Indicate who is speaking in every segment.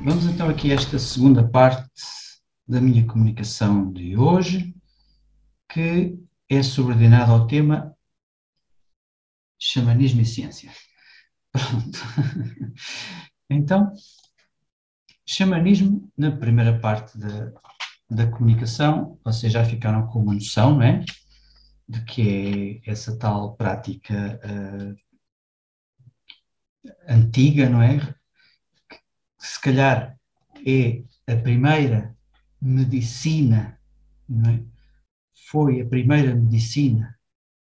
Speaker 1: Vamos então aqui a esta segunda parte da minha comunicação de hoje, que é subordinada ao tema xamanismo e ciência. Pronto. Então, xamanismo, na primeira parte da comunicação, vocês já ficaram com uma noção, não é? De que é essa tal prática antiga, não é? Que se calhar é a primeira medicina, não é? Foi a primeira medicina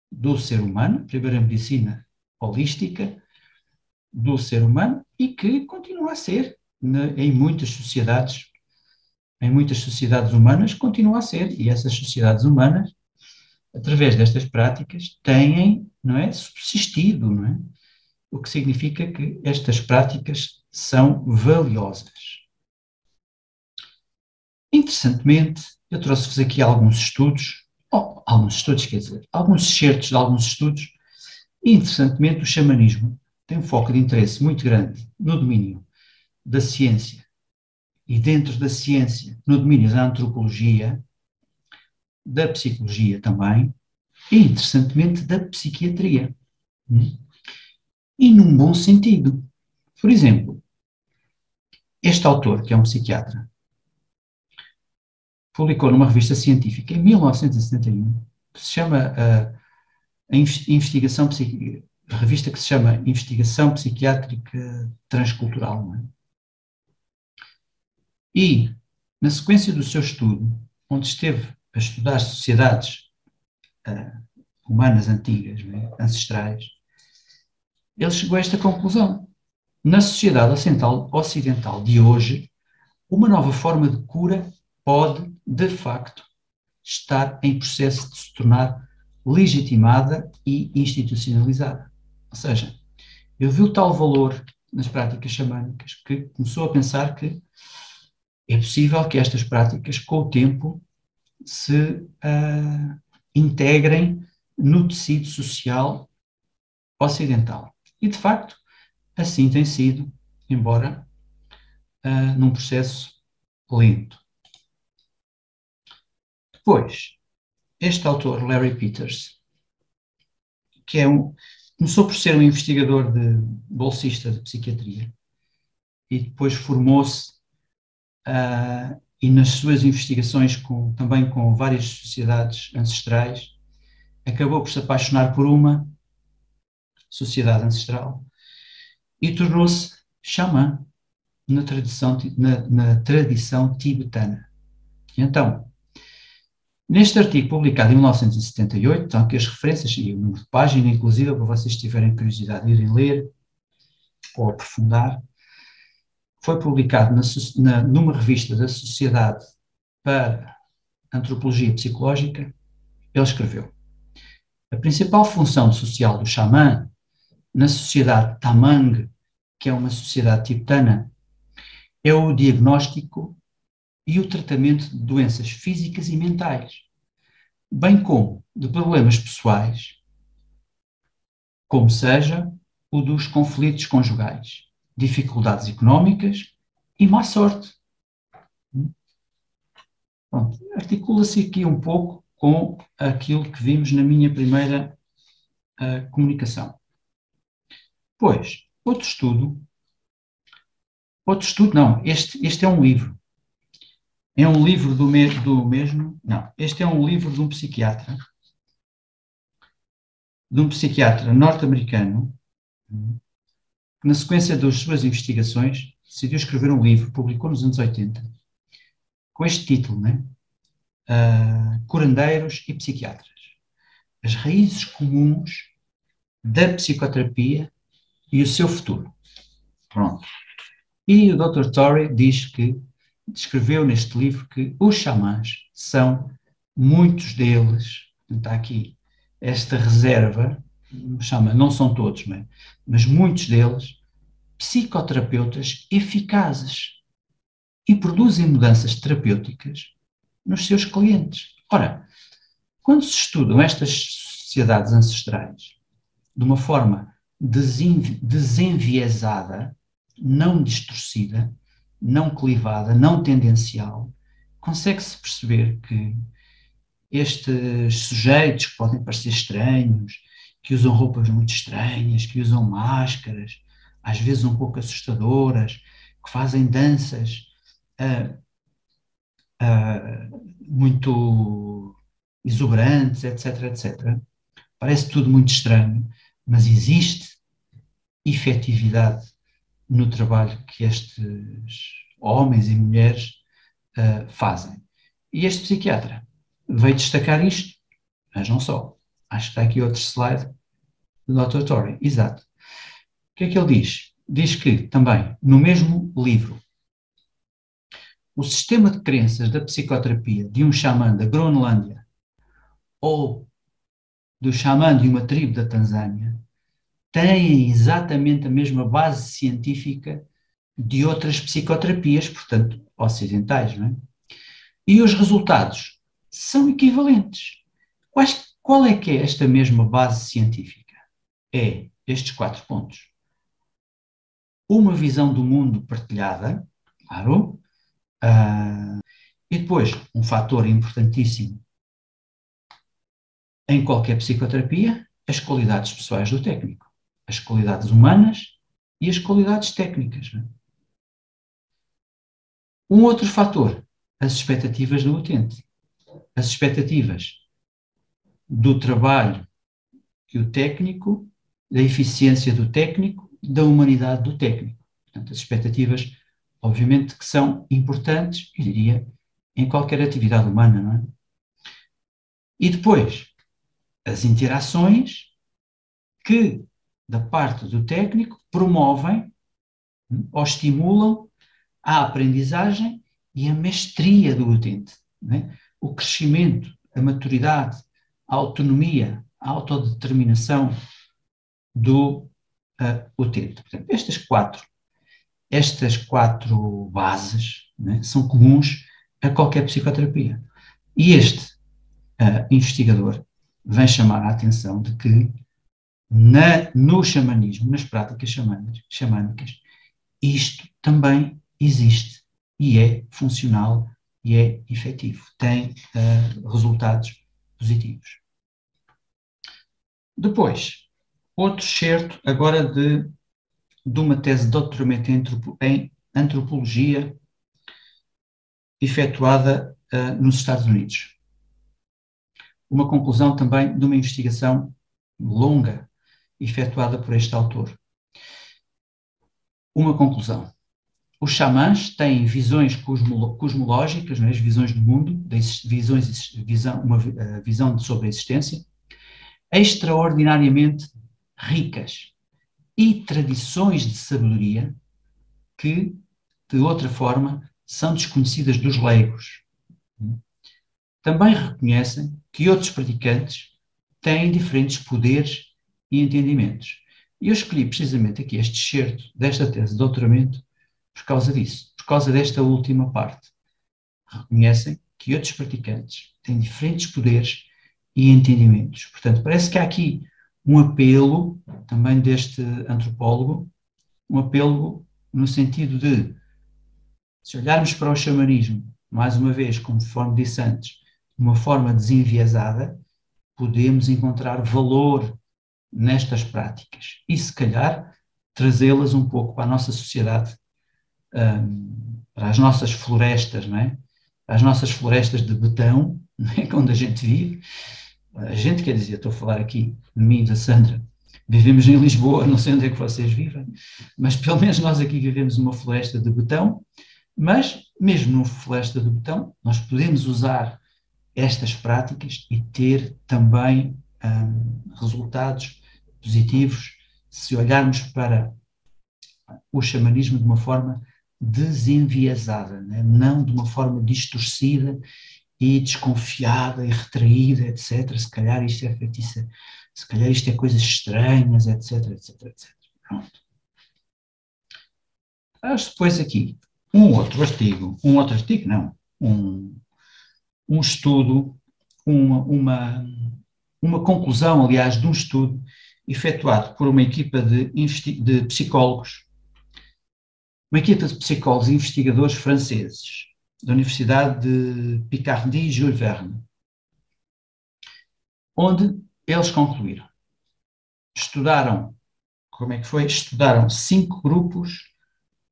Speaker 1: do ser humano, a primeira medicina holística do ser humano e que continua a ser em muitas sociedades humanas, continua a ser, e essas sociedades humanas, através destas práticas, têm, não é, subsistido, não é? O que significa que estas práticas são valiosas. Interessantemente, eu trouxe-vos aqui alguns estudos, quer dizer, alguns excertos de alguns estudos, e interessantemente o xamanismo tem um foco de interesse muito grande no domínio da ciência e dentro da ciência, no domínio da antropologia, da psicologia também, e interessantemente da psiquiatria. E num bom sentido. Por exemplo, este autor, que é um psiquiatra, publicou numa revista científica em 1971, que se chama a revista que se chama Investigação Psiquiátrica Transcultural, não é? E, na sequência do seu estudo, onde esteve a estudar sociedades humanas antigas, né, ancestrais, ele chegou a esta conclusão. Na sociedade ocidental de hoje, uma nova forma de cura pode, de facto, estar em processo de se tornar legitimada e institucionalizada. Ou seja, ele viu tal valor nas práticas xamânicas que começou a pensar que é possível que estas práticas, com o tempo, se integrem no tecido social ocidental. E, de facto, assim tem sido, embora num processo lento. Depois, este autor, Larry Peters, que começou por ser um investigador bolsista de psiquiatria e depois formou-se e nas suas investigações também com várias sociedades ancestrais, acabou por se apaixonar por uma sociedade ancestral e tornou-se xamã na tradição tibetana. Então, neste artigo publicado em 1978, estão aqui as referências e o número de página, inclusive, para vocês tiverem curiosidade de irem ler ou aprofundar, foi publicado numa revista da Sociedade para Antropologia Psicológica. Ele escreveu: a principal função social do xamã na sociedade Tamang, que é uma sociedade tibetana, é o diagnóstico e o tratamento de doenças físicas e mentais, bem como de problemas pessoais, como seja o dos conflitos conjugais, dificuldades económicas e má sorte. Articula-se aqui um pouco com aquilo que vimos na minha primeira comunicação. Pois, este é um livro. É um livro do mesmo, não, este é um livro de um psiquiatra norte-americano, que na sequência das suas investigações decidiu escrever um livro, publicou nos anos 80, com este título, né? Curandeiros e Psiquiatras. As raízes comuns da psicoterapia e o seu futuro. Pronto. E o Dr. Torrey diz que descreveu neste livro que os xamãs são, muitos deles, está aqui esta reserva, chama, não são todos, mas muitos deles, psicoterapeutas eficazes e produzem mudanças terapêuticas nos seus clientes. Ora, quando se estudam estas sociedades ancestrais de uma forma desenviesada, não distorcida, não clivada, não tendencial, consegue-se perceber que estes sujeitos que podem parecer estranhos, que usam roupas muito estranhas, que usam máscaras, às vezes um pouco assustadoras, que fazem danças muito exuberantes, etc, etc. Parece tudo muito estranho, mas existe efetividade no trabalho que estes homens e mulheres fazem. E este psiquiatra veio destacar isto, mas não só. Acho que está aqui outro slide do Dr. Torrey. Exato. O que é que ele diz? Diz que, também, no mesmo livro, o sistema de crenças da psicoterapia de um xamã da Groenlândia ou do xamã de uma tribo da Tanzânia têm exatamente a mesma base científica de outras psicoterapias, portanto, ocidentais, não é? E os resultados são equivalentes. Qual é que é esta mesma base científica? É estes 4 pontos. Uma visão do mundo partilhada, claro, e depois um fator importantíssimo em qualquer psicoterapia, as qualidades pessoais do técnico, as qualidades humanas e as qualidades técnicas. Não é? Um outro fator, as expectativas do utente. As expectativas do trabalho que o técnico, da eficiência do técnico, da humanidade do técnico. Portanto, as expectativas, obviamente, que são importantes, eu diria, em qualquer atividade humana, não é? E depois, as interações que, da parte do técnico, promovem ou estimulam a aprendizagem e a mestria do utente. Não é? O crescimento, a maturidade, a autonomia, a autodeterminação do utente. Portanto, estas quatro bases, né, são comuns a qualquer psicoterapia. E este investigador vem chamar a atenção de que no xamanismo, nas práticas xamânicas, isto também existe e é funcional e é efetivo, tem resultados positivos. Depois, outro excerto agora de uma tese de doutoramento em antropologia efetuada nos Estados Unidos. Uma conclusão também de uma investigação longa efetuada por este autor. Uma conclusão. Os xamãs têm visões cosmológicas, né, as visões do mundo, uma visão sobre a existência, extraordinariamente ricas e tradições de sabedoria que, de outra forma, são desconhecidas dos leigos. Também reconhecem que outros praticantes têm diferentes poderes e entendimentos. E eu escolhi precisamente aqui este excerto desta tese de doutoramento por causa disso, por causa desta última parte. Reconhecem que outros praticantes têm diferentes poderes e entendimentos. Portanto, parece que há aqui um apelo também deste antropólogo, um apelo no sentido de, se olharmos para o xamanismo, mais uma vez, conforme disse antes, de uma forma desenviesada, podemos encontrar valor nestas práticas e, se calhar, trazê-las um pouco para a nossa sociedade, para as nossas florestas, não é? Para as nossas florestas de betão, não é? Onde a gente vive. A gente, quer dizer, estou a falar aqui de mim e da Sandra, vivemos em Lisboa, não sei onde é que vocês vivem, mas pelo menos nós aqui vivemos numa floresta de betão, mas mesmo numa floresta de betão, nós podemos usar estas práticas e ter também resultados positivos se olharmos para o xamanismo de uma forma desenviesada, né? Não de uma forma distorcida e desconfiada e retraída, etc. Se calhar isto é feitiça, se calhar isto é coisas estranhas, etc, etc, etc. Pronto. Mas depois aqui, um outro artigo não, um estudo, uma conclusão, aliás, de um estudo efetuado por uma equipa de psicólogos uma equipa de psicólogos e investigadores franceses da Universidade de Picardie Jules Verne, onde eles concluíram. Estudaram, como é que foi? Estudaram cinco grupos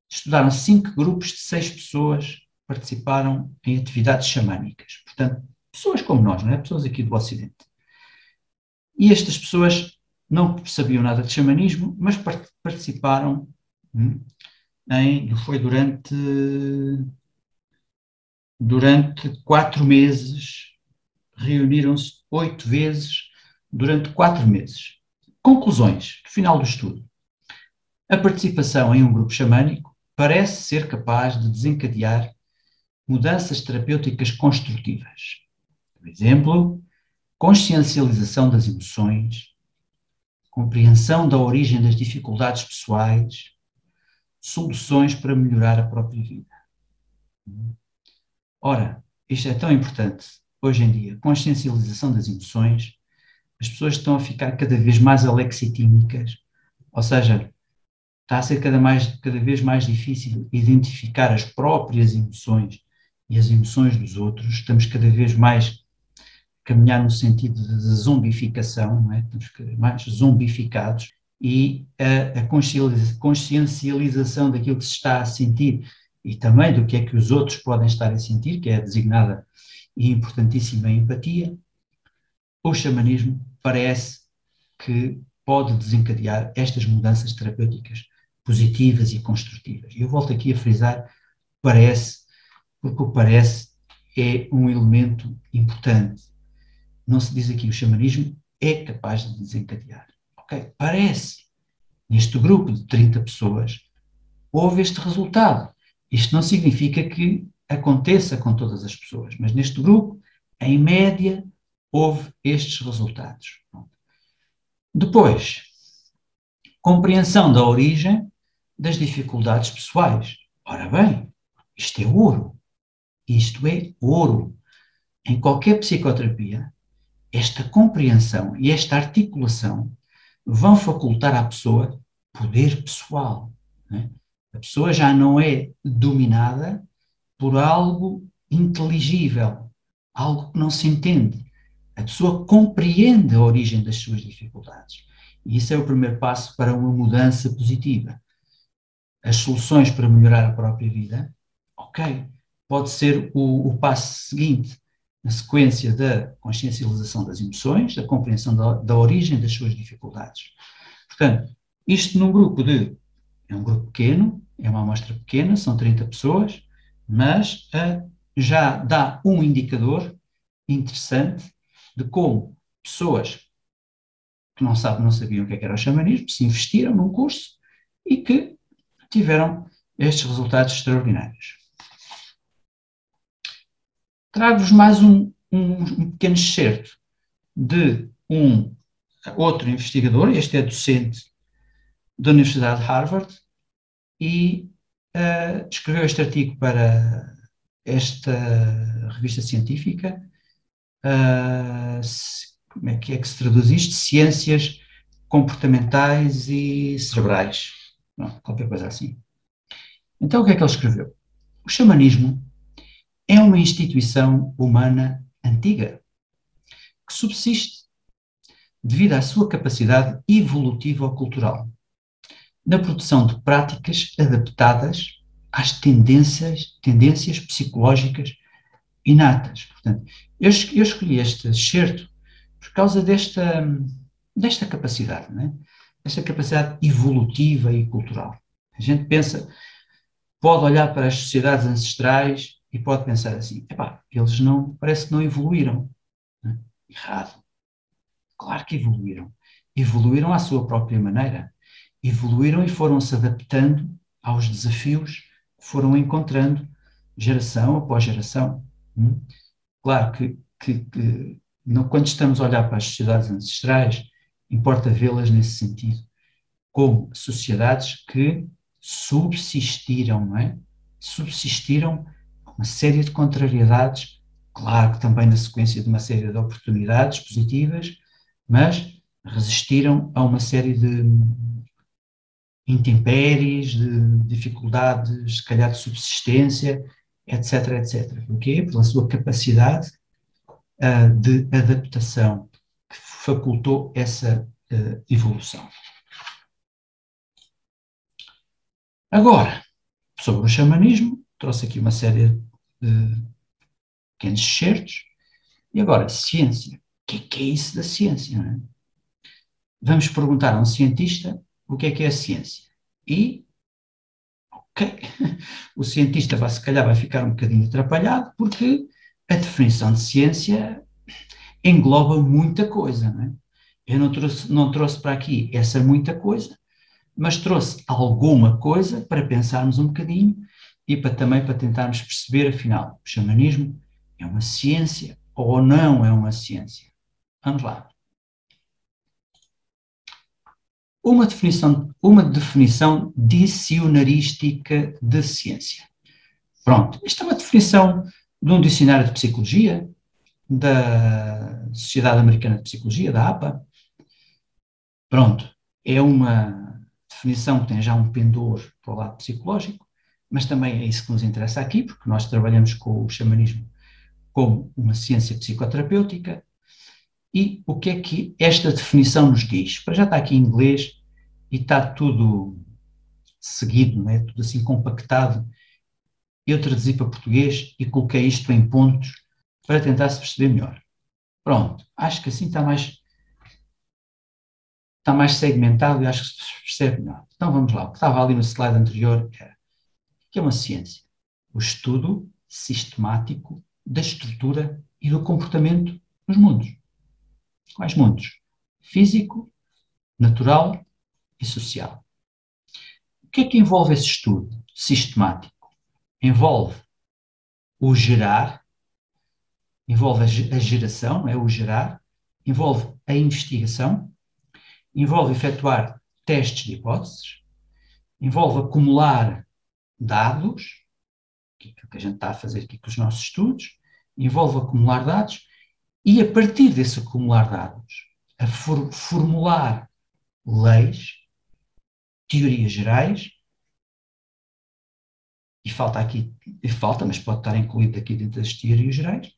Speaker 1: de 6 pessoas que participaram em atividades xamânicas. Portanto, pessoas como nós, não é? Pessoas aqui do Ocidente. E estas pessoas não sabiam nada de xamanismo, mas participaram foi durante 4 meses, reuniram-se 8 vezes durante 4 meses. Conclusões, final do estudo. A participação em um grupo xamânico parece ser capaz de desencadear mudanças terapêuticas construtivas. Por exemplo, consciencialização das emoções, compreensão da origem das dificuldades pessoais, soluções para melhorar a própria vida. Ora, isto é tão importante hoje em dia, consciencialização das emoções, as pessoas estão a ficar cada vez mais alexitímicas, ou seja, está a ser cada vez mais difícil identificar as próprias emoções e as emoções dos outros, estamos cada vez mais a caminhar no sentido de zombificação, não é? Estamos cada vez mais zombificados e a consciencialização daquilo que se está a sentir e também do que é que os outros podem estar a sentir, que é a designada e importantíssima empatia, o xamanismo parece que pode desencadear estas mudanças terapêuticas positivas e construtivas. E eu volto aqui a frisar, parece, porque o parece é um elemento importante. Não se diz aqui o xamanismo é capaz de desencadear. Ok, parece. Neste grupo de 30 pessoas houve este resultado. Isto não significa que aconteça com todas as pessoas, mas neste grupo, em média, houve estes resultados. Depois, compreensão da origem das dificuldades pessoais. Ora bem, isto é ouro. Isto é ouro. Em qualquer psicoterapia, esta compreensão e esta articulação vão facultar à pessoa poder pessoal. Né? A pessoa já não é dominada por algo inteligível, algo que não se entende. A pessoa compreende a origem das suas dificuldades. E isso é o primeiro passo para uma mudança positiva. As soluções para melhorar a própria vida, ok, pode ser o passo seguinte, na sequência da consciencialização das emoções, da compreensão da origem das suas dificuldades. Portanto, isto é um grupo pequeno, é uma amostra pequena, são 30 pessoas, mas já dá um indicador interessante de como pessoas que não sabiam o que era o xamanismo, se investiram num curso e que tiveram estes resultados extraordinários. Trago-vos mais um pequeno excerto de um outro investigador, este é docente da Universidade de Harvard, e escreveu este artigo para esta revista científica, como é que se traduz isto? Ciências comportamentais e cerebrais, não, qualquer coisa assim. Então o que é que ele escreveu? O xamanismo é uma instituição humana antiga, que subsiste devido à sua capacidade evolutiva-cultural, na produção de práticas adaptadas às tendências psicológicas inatas. Portanto, eu escolhi este excerto por causa desta capacidade, não é? Desta capacidade evolutiva e cultural. A gente pode olhar para as sociedades ancestrais e pode pensar assim, eles parece que não evoluíram. Não é? Errado. Claro que evoluíram. Evoluíram à sua própria maneira. Evoluíram e foram-se adaptando aos desafios que foram encontrando geração após geração. Claro que quando estamos a olhar para as sociedades ancestrais, importa vê-las nesse sentido, como sociedades que subsistiram, não é? Subsistiram a uma série de contrariedades, claro que também na sequência de uma série de oportunidades positivas, mas resistiram a uma série intempéries, de dificuldades, se calhar de subsistência, etc, etc. Porquê? Pela sua capacidade de adaptação, que facultou essa evolução. Agora, sobre o xamanismo, trouxe aqui uma série de pequenos excertos. E agora, ciência. O que é isso da ciência? Não é? Vamos perguntar a um cientista o que é a ciência. E, ok, o cientista vai, se calhar vai ficar um bocadinho atrapalhado, porque a definição de ciência engloba muita coisa. Não é? Eu não trouxe para aqui essa muita coisa, mas trouxe alguma coisa para pensarmos um bocadinho e também para tentarmos perceber, afinal, o xamanismo é uma ciência ou não é uma ciência? Vamos lá. Uma definição dicionarística de ciência. Pronto, esta é uma definição de um dicionário de psicologia, da Sociedade Americana de Psicologia, da APA. Pronto, é uma definição que tem já um pendor para o lado psicológico, mas também é isso que nos interessa aqui, porque nós trabalhamos com o xamanismo como uma ciência psicoterapêutica. E o que é que esta definição nos diz? Para já está aqui em inglês e está tudo seguido, não é? Tudo assim compactado. Eu traduzi para português e coloquei isto em pontos para tentar se perceber melhor. Pronto, acho que assim está mais segmentado e acho que se percebe melhor. Então vamos lá, o que estava ali no slide anterior era que é uma ciência, o estudo sistemático da estrutura e do comportamento nos mundos. Quais mundos? Físico, natural e social. O que é que envolve esse estudo sistemático? Envolve o gerar, envolve a geração, é o gerar, envolve a investigação, envolve efetuar testes de hipóteses, envolve acumular dados, que é aquilo que a gente está a fazer aqui com os nossos estudos, envolve acumular dados e, a partir desse acumular dados, a formular leis, teorias gerais, mas pode estar incluído aqui dentro das teorias gerais,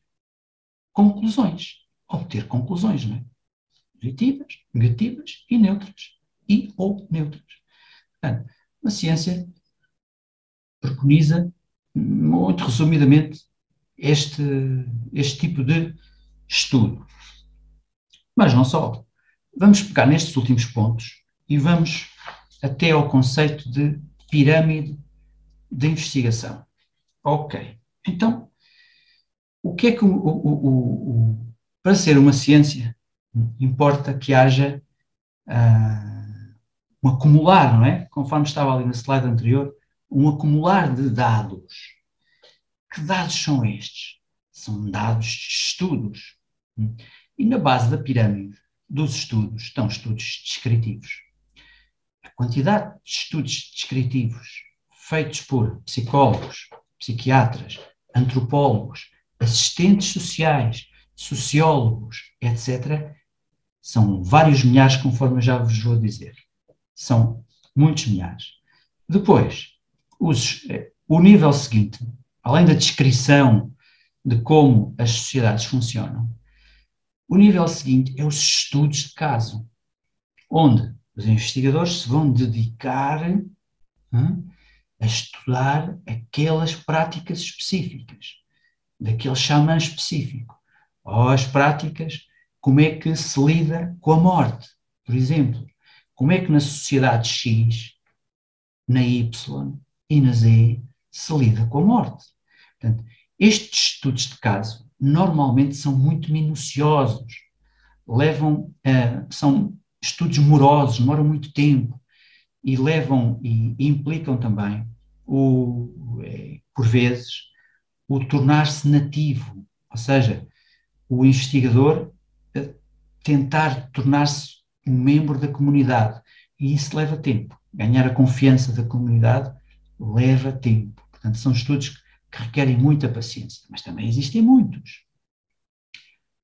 Speaker 1: conclusões, obter conclusões, não é? Positivas, negativas e neutras, e ou neutras. Portanto, a ciência preconiza, muito resumidamente, este tipo de estudo. Mas não só. Vamos pegar nestes últimos pontos e vamos até ao conceito de pirâmide de investigação. Ok. Então, o que é que para ser uma ciência importa que haja um acumular, não é? Conforme estava ali na slide anterior, um acumular de dados. Que dados são estes? São dados de estudos. E na base da pirâmide dos estudos estão estudos descritivos. A quantidade de estudos descritivos feitos por psicólogos, psiquiatras, antropólogos, assistentes sociais, sociólogos, etc., são vários milhares, conforme eu já vos vou dizer. São muitos milhares. Depois, o nível seguinte, além da descrição de como as sociedades funcionam, o nível seguinte é os estudos de caso, onde os investigadores se vão dedicar a estudar aquelas práticas específicas, daquele xamã específico, ou as práticas, como é que se lida com a morte, por exemplo, como é que na sociedade X, na Y e na Z se lida com a morte. Portanto, estes estudos de caso normalmente são muito minuciosos, são estudos morosos, demoram muito tempo e implicam também, por vezes, o tornar-se nativo, ou seja, o investigador tentar tornar-se um membro da comunidade, e isso leva tempo. Ganhar a confiança da comunidade leva tempo. Portanto, são estudos que requerem muita paciência, mas também existem muitos.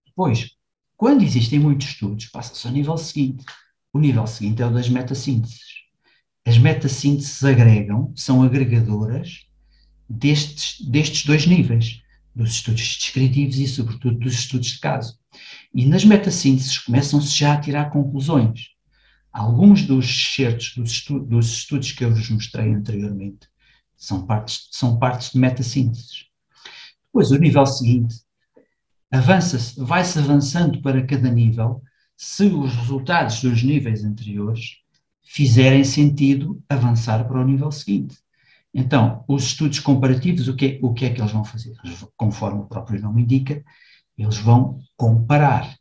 Speaker 1: Depois, quando existem muitos estudos, passa-se ao nível seguinte. O nível seguinte é o das metassínteses. as metassínteses agregam, são agregadoras destes dois níveis, dos estudos descritivos e, sobretudo, dos estudos de caso. E nas metassínteses começam-se já a tirar conclusões. Alguns dos excertos dos estudos que eu vos mostrei anteriormente são partes de metassínteses. Depois, o nível seguinte, vai-se avançando para cada nível se os resultados dos níveis anteriores fizerem sentido avançar para o nível seguinte. Então, os estudos comparativos, o que é que eles vão fazer? Conforme o próprio nome indica, eles vão comparar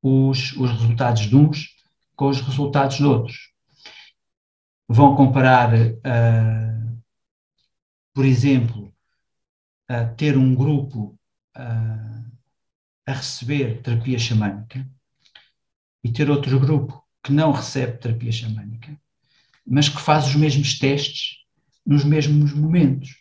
Speaker 1: os resultados de uns com os resultados de outros. Vão comparar, por exemplo, ter um grupo a receber terapia xamânica e ter outro grupo que não recebe terapia xamânica, mas que faz os mesmos testes nos mesmos momentos.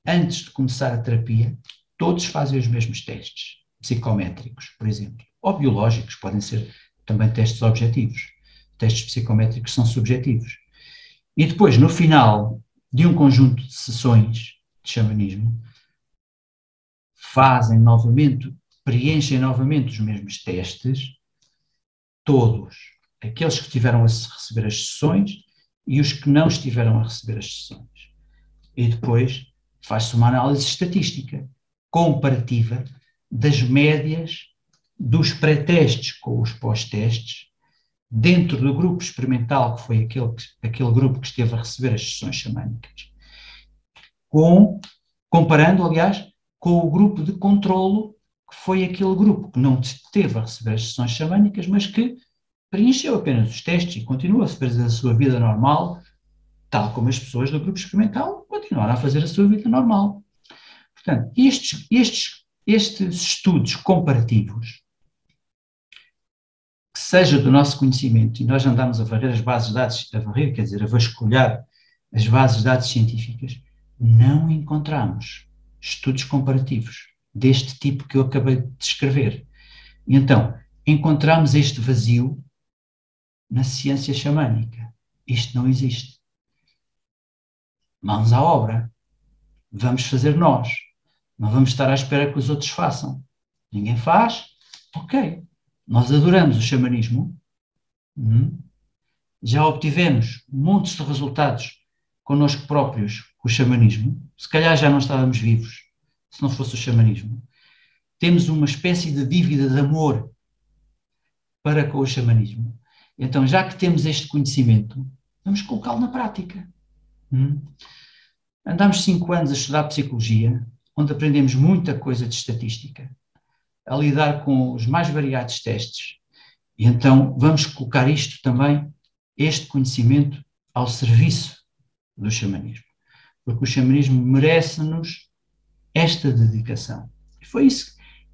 Speaker 1: Antes de começar a terapia, todos fazem os mesmos testes, psicométricos, por exemplo, ou biológicos, podem ser também testes objetivos. Testes psicométricos são subjetivos. E depois, no final de um conjunto de sessões de xamanismo, preenchem novamente os mesmos testes, todos, aqueles que tiveram a receber as sessões e os que não estiveram a receber as sessões. E depois faz-se uma análise estatística, comparativa, das médias dos pré-testes com os pós-testes, dentro do grupo experimental, que foi aquele grupo que esteve a receber as sessões xamânicas, comparando, aliás, com o grupo de controlo, que foi aquele grupo que não esteve a receber as sessões xamânicas, mas que preencheu apenas os testes e continua a fazer a sua vida normal, tal como as pessoas do grupo experimental continuaram a fazer a sua vida normal. Portanto, estes estudos comparativos, que seja do nosso conhecimento, e nós andamos a varrer as bases de dados, a vasculhar as bases de dados científicas, não encontramos estudos comparativos deste tipo que eu acabei de descrever. E então, encontramos este vazio na ciência xamânica. Isto não existe. Mãos à obra. Vamos fazer nós. Não vamos estar à espera que os outros façam. Ninguém faz? Ok. Nós adoramos o xamanismo. Já obtivemos montes de resultados connosco próprios com o xamanismo. Se calhar já não estávamos vivos se não fosse o xamanismo. Temos uma espécie de dívida de amor para com o xamanismo. Então, já que temos este conhecimento, vamos colocá-lo na prática. Andámos 5 anos a estudar psicologia, onde aprendemos muita coisa de estatística, a lidar com os mais variados testes. E então vamos colocar isto também, este conhecimento, ao serviço do xamanismo. Porque o xamanismo merece-nos esta dedicação.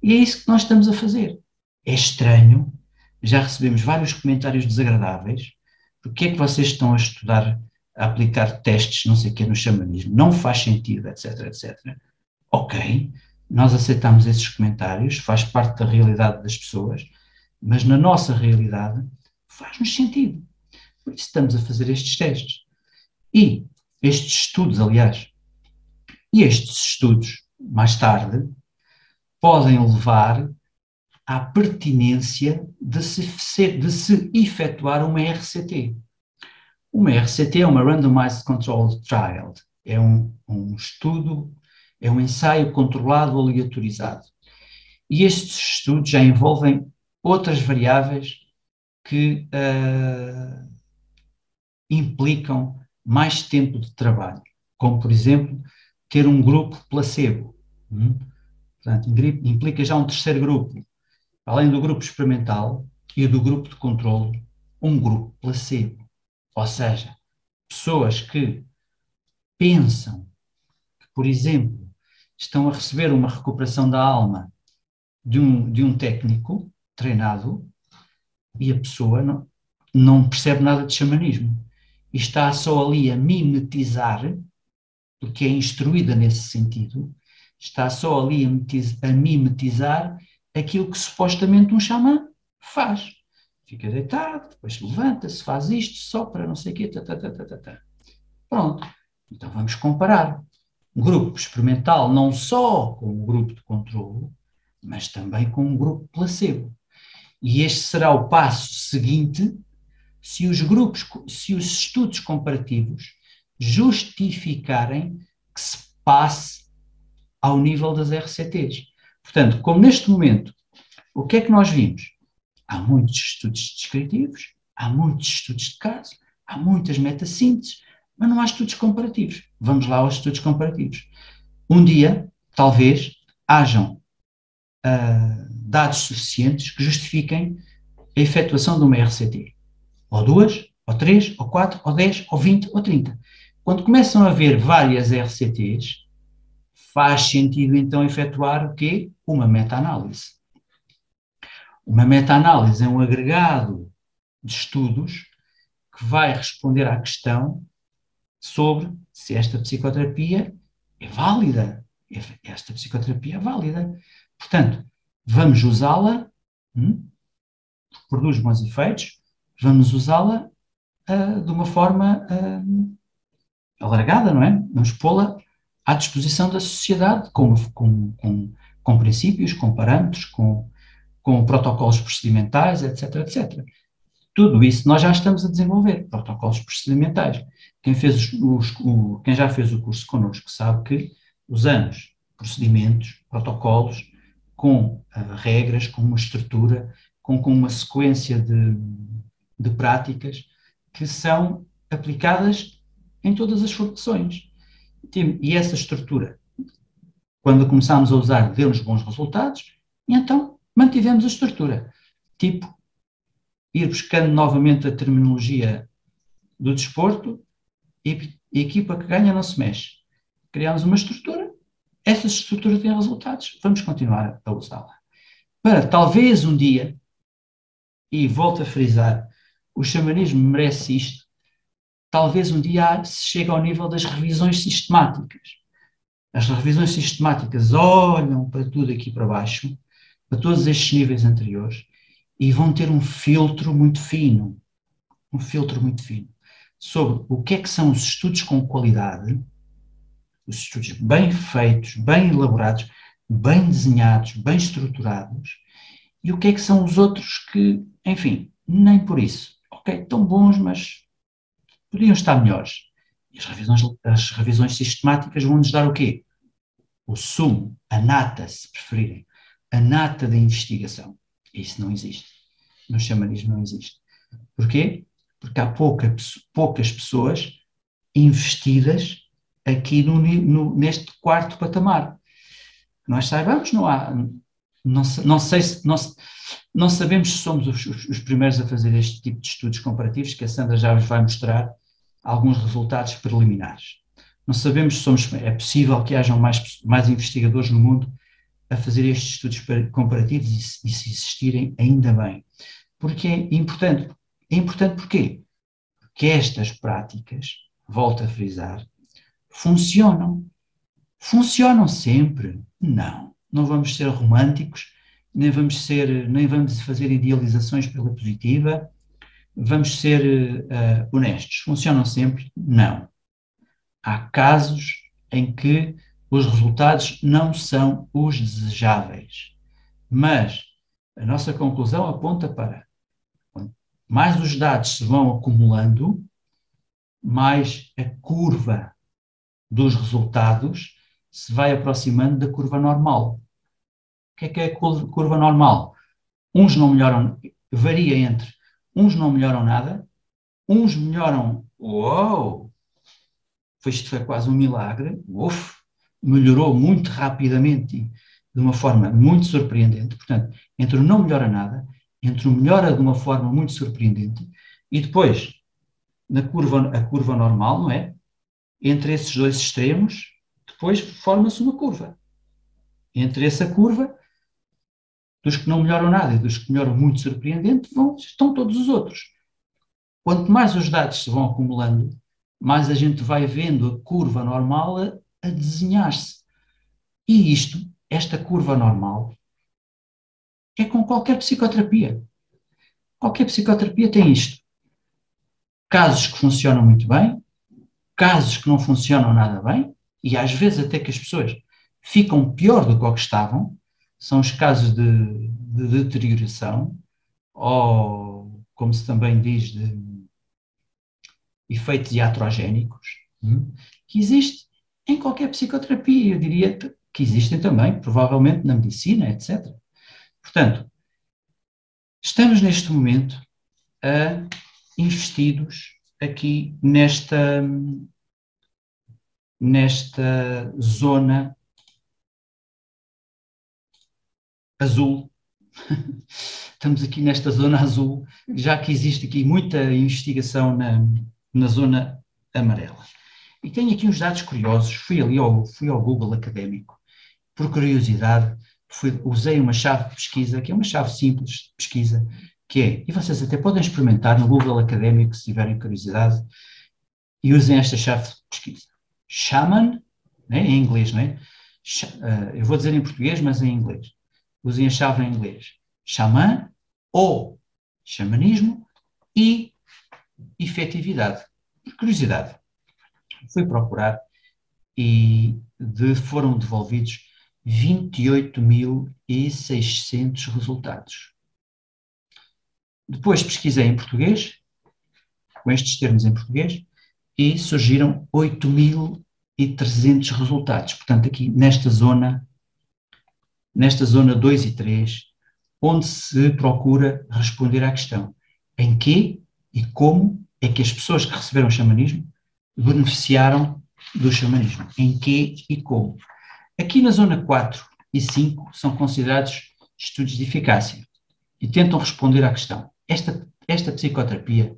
Speaker 1: E é isso que nós estamos a fazer. É estranho, já recebemos vários comentários desagradáveis. Porque é que vocês estão a estudar, a aplicar testes, não sei o que, no xamanismo? Não faz sentido, etc, etc. Ok, nós aceitamos esses comentários, faz parte da realidade das pessoas, mas na nossa realidade faz-nos sentido. Por isso estamos a fazer estes testes. E estes estudos, aliás, mais tarde, podem levar à pertinência de se efetuar uma RCT. Uma RCT é uma Randomized Controlled Trial. É um estudo, é um ensaio controlado aleatorizado. E estes estudos já envolvem outras variáveis que implicam mais tempo de trabalho, como, por exemplo, ter um grupo placebo. Portanto, implica já um terceiro grupo, além do grupo experimental e do grupo de controle, um grupo placebo. Ou seja, pessoas que pensam que, por exemplo, estão a receber uma recuperação da alma de um técnico treinado e a pessoa não percebe nada de xamanismo e está só ali a mimetizar, porque é instruída nesse sentido, está só ali a mimetizar aquilo que supostamente um xamã faz. Fica deitado, depois levanta-se, faz isto, sopra, não sei o quê, Pronto. Então vamos comparar. Um grupo experimental não só com o grupo de controlo, mas também com um grupo placebo. E este será o passo seguinte se os estudos comparativos justificarem que se passe ao nível das RCTs. Portanto, como neste momento, o que é que nós vimos? Há muitos estudos descritivos, há muitos estudos de caso, há muitas metassínteses, mas não há estudos comparativos. Vamos lá aos estudos comparativos. Um dia, talvez, hajam dados suficientes que justifiquem a efetuação de uma RCT. Ou duas, ou três, ou quatro, ou 10, ou 20, ou 30. Quando começam a haver várias RCTs, faz sentido então efetuar o quê? Uma meta-análise. Uma meta-análise é um agregado de estudos que vai responder à questão sobre se esta psicoterapia é válida. Esta psicoterapia é válida. Portanto, vamos usá-la, produz bons efeitos, vamos usá-la de uma forma alargada, não é? Vamos pô-la à disposição da sociedade com princípios, com parâmetros, com protocolos procedimentais, etc, etc. Tudo isso nós já estamos a desenvolver, protocolos procedimentais. Quem já fez o curso connosco sabe que usamos procedimentos, protocolos, com regras, com uma estrutura, com uma sequência de práticas que são aplicadas em todas as formações. E essa estrutura, quando começámos a usar, deu-nos bons resultados, e então mantivemos a estrutura. Tipo, ir buscando novamente a terminologia do desporto e a equipa que ganha não se mexe. Criámos uma estrutura, essa estrutura tem resultados, vamos continuar a usá-la. Para talvez um dia, e volto a frisar, o xamanismo merece isto, talvez um dia se chegue ao nível das revisões sistemáticas. As revisões sistemáticas olham para tudo aqui para baixo, para todos estes níveis anteriores, e vão ter um filtro muito fino, sobre o que é que são os estudos com qualidade, os estudos bem feitos, bem elaborados, bem desenhados, bem estruturados, e o que é que são os outros que, enfim, nem por isso. Ok, estão bons, mas podiam estar melhores. E as revisões sistemáticas vão-nos dar o quê? O sumo, a nata, se preferirem, a nata da investigação. Isso não existe. No xamanismo não existe. Porquê? Porque há poucas pessoas investidas aqui neste quarto patamar. Nós saibamos, não sabemos se somos os primeiros a fazer este tipo de estudos comparativos, que a Sandra já vos vai mostrar alguns resultados preliminares. Não sabemos se é possível que hajam mais investigadores no mundo a fazer estes estudos comparativos e se existirem, ainda bem. Porque é importante. É importante porquê? Porque estas práticas, volto a frisar, funcionam. Funcionam sempre? Não. Não vamos ser românticos, nem vamos fazer idealizações pela positiva, vamos ser honestos. Funcionam sempre? Não. Há casos em que os resultados não são os desejáveis. Mas a nossa conclusão aponta para quanto mais os dados se vão acumulando, mais a curva dos resultados se vai aproximando da curva normal. O que é a curva normal? Uns não melhoram, varia entre uns não melhoram nada, uns melhoram, uou, isto foi quase um milagre, melhorou muito rapidamente e de uma forma muito surpreendente. Portanto, entre o não melhora nada, entre o melhora de uma forma muito surpreendente e depois a curva normal, não é? Entre esses dois extremos, depois forma-se uma curva. Entre essa curva, dos que não melhoram nada e dos que melhoram muito surpreendente, estão todos os outros. Quanto mais os dados se vão acumulando, mais a gente vai vendo a curva normal a desenhar-se. E esta curva normal, é com qualquer psicoterapia. Qualquer psicoterapia tem isto. Casos que funcionam muito bem, casos que não funcionam nada bem, e às vezes até que as pessoas ficam pior do que o que estavam, são os casos de deterioração, ou, como se também diz, de efeitos iatrogénicos, que existe em qualquer psicoterapia. Eu diria que existem também, provavelmente, na medicina, etc. Portanto, estamos neste momento investidos aqui nesta zona azul. Estamos aqui nesta zona azul, já que existe aqui muita investigação na zona amarela. E tenho aqui uns dados curiosos. Fui ao Google Académico, por curiosidade, usei uma chave de pesquisa, que é uma chave simples de pesquisa, que é, e vocês até podem experimentar no Google Académico, se tiverem curiosidade, e usem esta chave de pesquisa. Shaman, né, em inglês, não é? Eu vou dizer em português, mas em inglês. Usem a chave em inglês. Xamã ou xamanismo e efetividade. Por curiosidade, fui procurar e foram devolvidos 28.600 resultados. Depois pesquisei em português, com estes termos em português, e surgiram 8.300 resultados. Portanto, aqui nesta zona 2 e 3, onde se procura responder à questão em que e como é que as pessoas que receberam o xamanismo beneficiaram do xamanismo. Em que e como. Aqui na zona 4 e 5 são considerados estudos de eficácia e tentam responder à questão. Esta psicoterapia,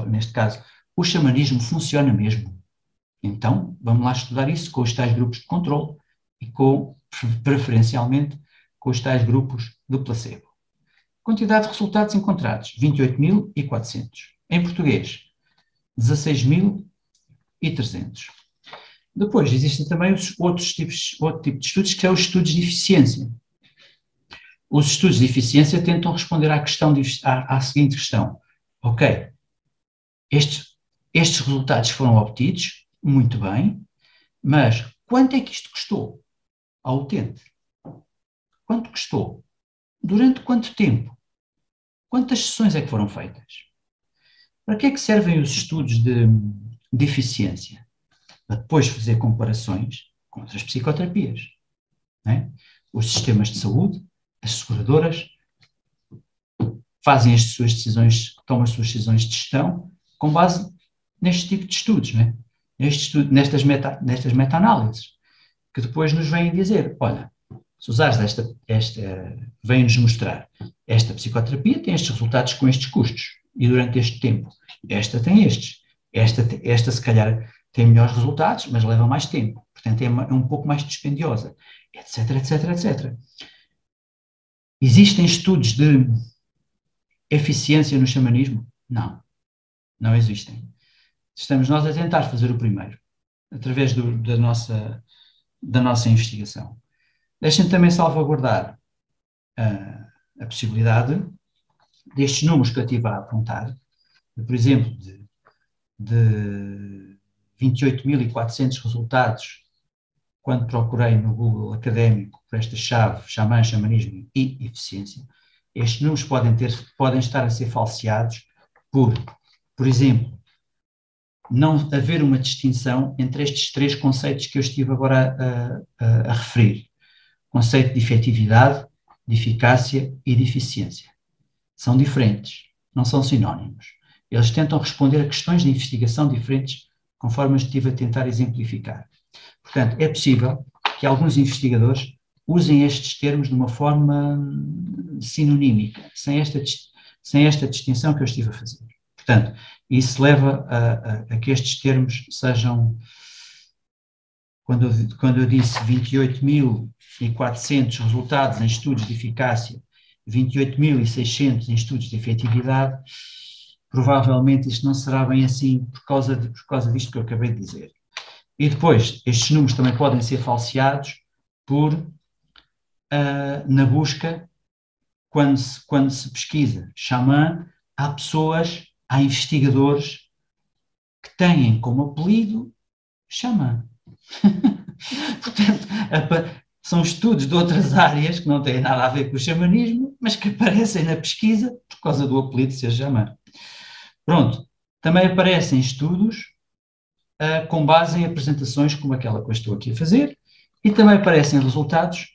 Speaker 1: neste caso, o xamanismo funciona mesmo. Então, vamos lá estudar isso com os tais grupos de controle e preferencialmente, com os tais grupos do placebo. Quantidade de resultados encontrados, 28.400. Em português, 16.300. Depois, existem também outro tipo de estudos, que é os estudos de eficiência. Os estudos de eficiência tentam responder à seguinte questão. Ok, estes resultados foram obtidos, muito bem, mas quanto é que isto custou ao utente? Quanto custou? Durante quanto tempo? Quantas sessões é que foram feitas? Para que é que servem os estudos de eficiência? Para depois fazer comparações com outras psicoterapias. Não é? Os sistemas de saúde, as seguradoras, fazem tomam as suas decisões de gestão com base neste tipo de estudos, não é? Nestas meta-análises, que depois nos vêm dizer, olha, se usares vem-nos mostrar, esta psicoterapia tem estes resultados com estes custos, e durante este tempo, esta tem estes, esta se calhar tem melhores resultados, mas leva mais tempo, portanto é um pouco mais dispendiosa, etc, etc, etc. Existem estudos de eficiência no xamanismo? Não, não existem. Estamos nós a tentar fazer o primeiro, através da nossa investigação. Deixem-me também salvaguardar a possibilidade destes números que eu estive a apontar, por exemplo, de 28.400 resultados, quando procurei no Google Académico por esta chave, xamã, xamanismo e eficiência. Estes números podem estar a ser falseados por exemplo, não haver uma distinção entre estes três conceitos que eu estive agora a referir. Conceito de efetividade, de eficácia e de eficiência. São diferentes, não são sinónimos. Eles tentam responder a questões de investigação diferentes, conforme eu estive a tentar exemplificar. Portanto, é possível que alguns investigadores usem estes termos de uma forma sinonímica, sem esta distinção que eu estive a fazer. Portanto, isso leva a que estes termos sejam, quando eu disse 28.400 resultados em estudos de eficácia, 28.600 em estudos de efetividade, provavelmente isto não será bem assim por causa disto que eu acabei de dizer. E depois, estes números também podem ser falseados na busca quando se pesquisa xamã, há pessoas, há investigadores que têm como apelido xamã. Portanto, são estudos de outras áreas que não têm nada a ver com o xamanismo, mas que aparecem na pesquisa por causa do apelido ser xamã. Pronto. Também aparecem estudos com base em apresentações como aquela que eu estou aqui a fazer, e também aparecem resultados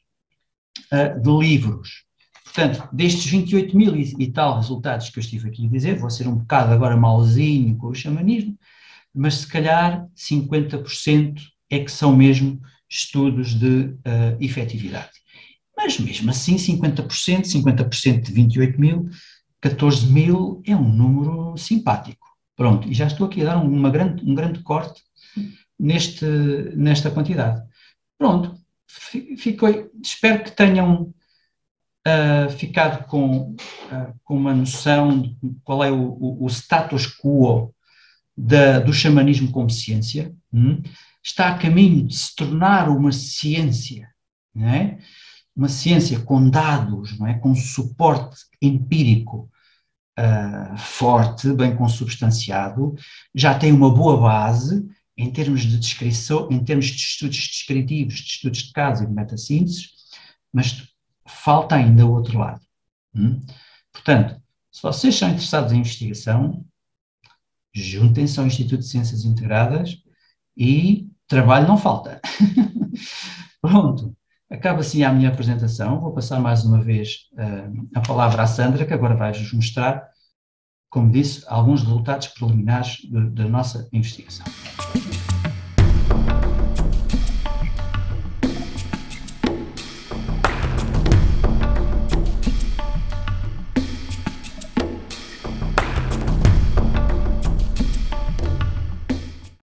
Speaker 1: de livros. Portanto, destes 28 mil e tal resultados que eu estive aqui a dizer, vou ser um bocado agora mauzinho com o xamanismo, mas se calhar 50% é que são mesmo estudos de efetividade. Mas mesmo assim, 50% de 28 mil, 14 mil é um número simpático. Pronto, e já estou aqui a dar um grande corte nesta quantidade. Pronto, espero que tenham ficado com uma noção de qual é o status quo do xamanismo como ciência. Está a caminho de se tornar uma ciência, não é? Uma ciência com dados, não é? Com suporte empírico forte, bem consubstanciado, já tem uma boa base em termos de descrição, em termos de estudos descritivos, de estudos de caso e de metassíntese, mas falta ainda o outro lado. Portanto, se vocês são interessados em investigação, juntem-se ao Instituto de Ciências Integradas e trabalho não falta. Pronto, acaba assim a minha apresentação. Vou passar mais uma vez a palavra à Sandra, que agora vai-vos mostrar, como disse, alguns resultados preliminares da nossa investigação.